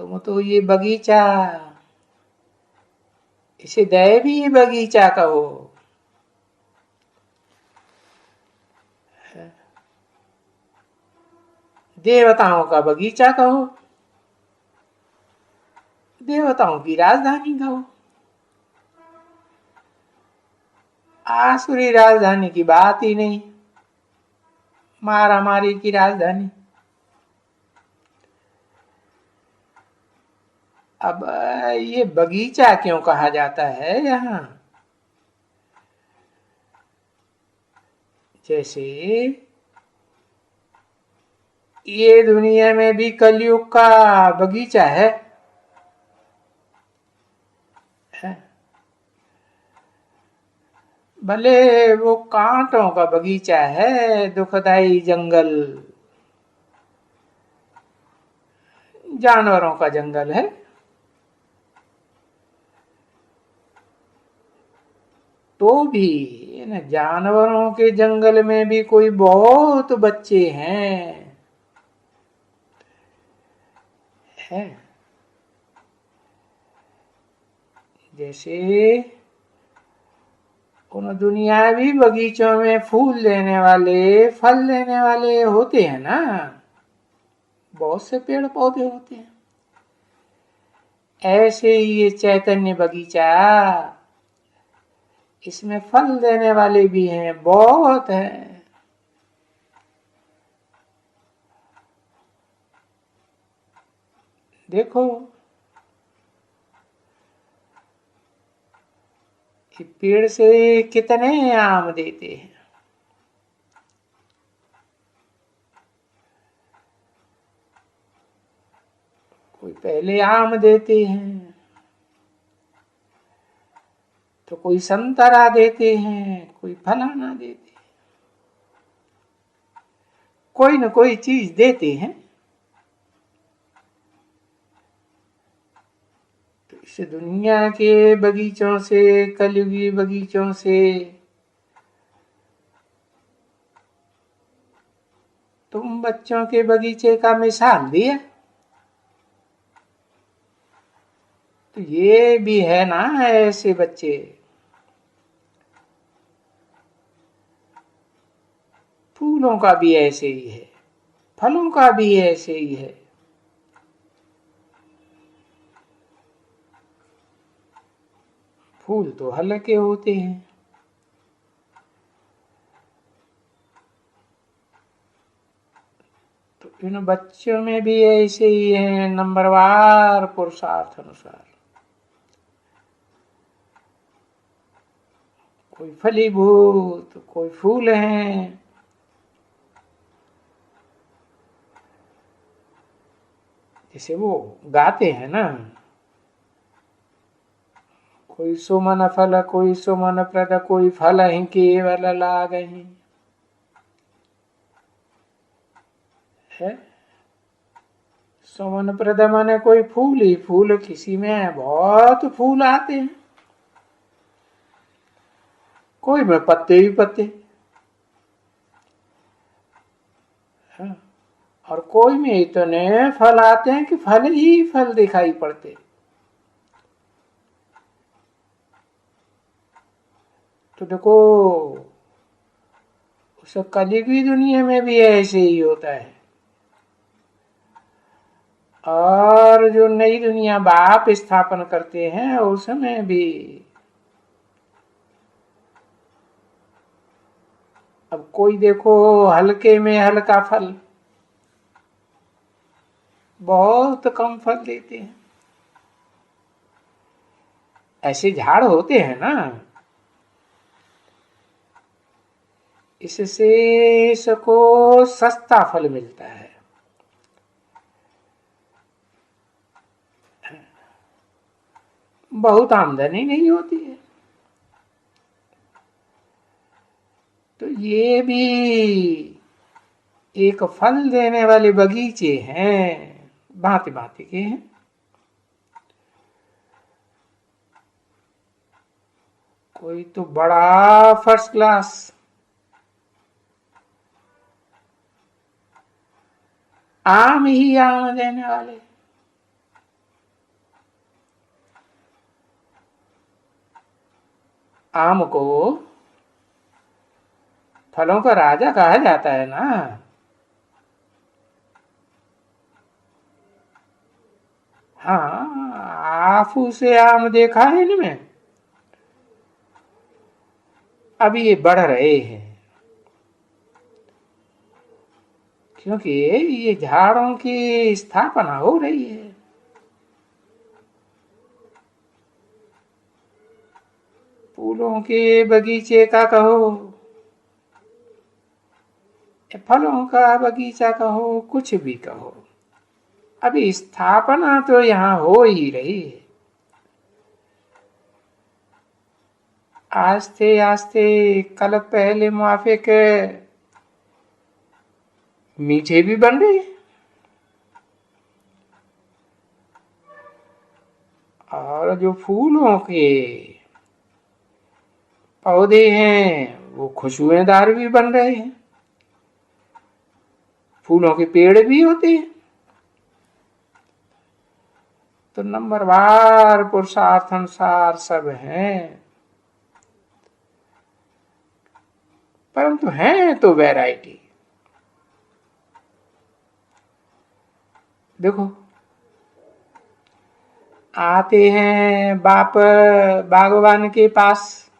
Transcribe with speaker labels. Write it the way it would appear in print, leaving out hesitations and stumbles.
Speaker 1: तुम तो ये बगीचा, इसे दैवी बगीचा कहो। देवताओं का बगीचा कहो, देवताओं की राजधानी कहो। आसुरी राजधानी की बात ही नहीं, मारा मारी की राजधानी। अब ये बगीचा क्यों कहा जाता है यहाँ? जैसे ये दुनिया में भी कलयुग का बगीचा है। भले वो कांटों का बगीचा है, दुखदाई जंगल, जानवरों का जंगल है, तो भी इन जानवरों के जंगल में भी कोई बहुत बच्चे हैं। जैसे उन दुनियावी बगीचों में फूल देने वाले, फल देने वाले होते हैं ना, बहुत से पेड़ पौधे होते हैं। ऐसे ही ये चैतन्य बगीचा, इसमें फल देने वाले भी हैं, बहुत हैं। देखो कि पेड़ से कितने आम देते हैं। कोई पहले आम देते हैं, तो कोई संतरा देते हैं, कोई फलाना देते हैं, कोई न कोई चीज देते हैं। तो इस दुनिया के बगीचों से, कलयुगी बगीचों से तुम बच्चों के बगीचे का मिसाल दिया, तो ये भी है ना ऐसे बच्चे। फूलों का भी ऐसे ही है, फलों का भी ऐसे ही है। फूल तो हल्के होते हैं, तो इन बच्चों में भी ऐसे ही है, नंबरवार पुरुषार्थ अनुसार। कोई फलीभूत, कोई फूल हैं। जैसे वो गाते हैं ना, कोई सुमन फल, कोई सुमन प्रद, कोई फल ही केवल लागहि। है सुमन प्रद माने कोई फूल ही फूल, किसी में बहुत फूल आते हैं, कोई में पत्ते ही पत्ते। हाँ। और कोई में इतने फल आते हैं कि फल ही फल दिखाई पड़ते। तो देखो उस कलयुगी दुनिया में भी ऐसे ही होता है। और जो नई दुनिया बाप स्थापन करते हैं उसमें भी अब कोई देखो हल्के में हल्का फल, बहुत कम फल देते हैं। ऐसे झाड़ होते हैं ना, इससे इसको सस्ता फल मिलता है। बहुत आमदनी नहीं होती है। तो ये भी एक फल देने वाले बगीचे हैं, भांति भांति के हैं। कोई तो बड़ा फर्स्ट क्लास, आम ही आम देने वाले, आम को फलों का राजा कहा जाता है ना। हाँ, आफू से आम देखा है इनमें, अभी ये बढ़ रहे हैं क्योंकि ये झाड़ों की स्थापना हो रही है। फूलों के बगीचे का कहो, फलों का बगीचा कहो, कुछ भी कहो, अभी स्थापना तो यहाँ हो ही रही है। आस्ते आस्ते कल पहले मुआफिक मीठे भी बन रहे और जो फूलों के पौधे हैं वो खुशबूदार भी बन रहे हैं। फूलों के पेड़ भी होते हैं। तो नंबरवार पुरुषार्थ अनुसार सब हैं, परंतु हैं तो वैरायटी। देखो, आते हैं बाप बागवान के पास,